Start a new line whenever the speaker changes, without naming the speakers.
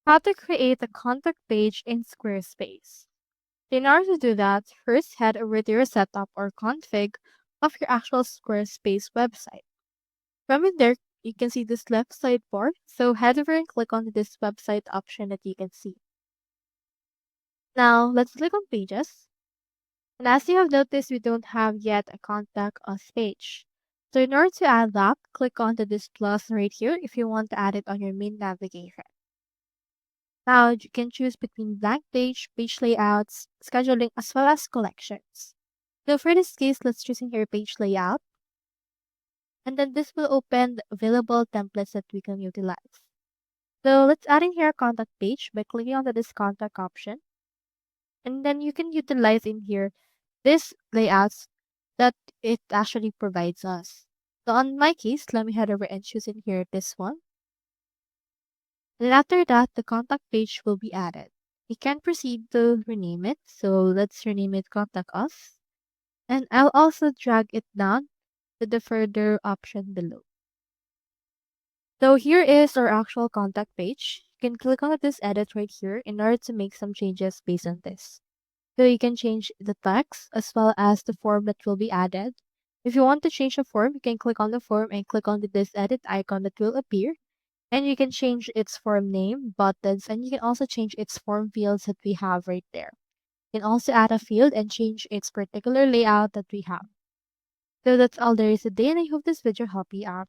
How to create a contact page in Squarespace. In order to do that, first head over to your setup or config of your actual Squarespace website. From in there, you can see this left sidebar, so head over and click on this website option that you can see. Now, let's click on Pages. And as you have noticed, we don't have yet a Contact Us page. So in order to add that, click on this plus right here if you want to add it on your main navigation. Now you can choose between blank page, page layouts, scheduling, as well as collections. So for this case, let's choose in here page layout. And then this will open the available templates that we can utilize. So let's add in here a contact page by clicking on this contact option. And then you can utilize in here this layouts that it actually provides us. So on my case, let me head over and choose in here this one. And after that, the contact page will be added. We can proceed to rename it. So let's rename it Contact Us. And I'll also drag it down to the further option below. So here is our actual contact page. You can click on this edit right here in order to make some changes based on this. So you can change the text as well as the form that will be added. If you want to change a form, you can click on the form and click on this edit icon that will appear. And you can change its form name, buttons, and you can also change its form fields that we have right there. You can also add a field and change its particular layout that we have. So that's all there is today, and I hope this video helped you out.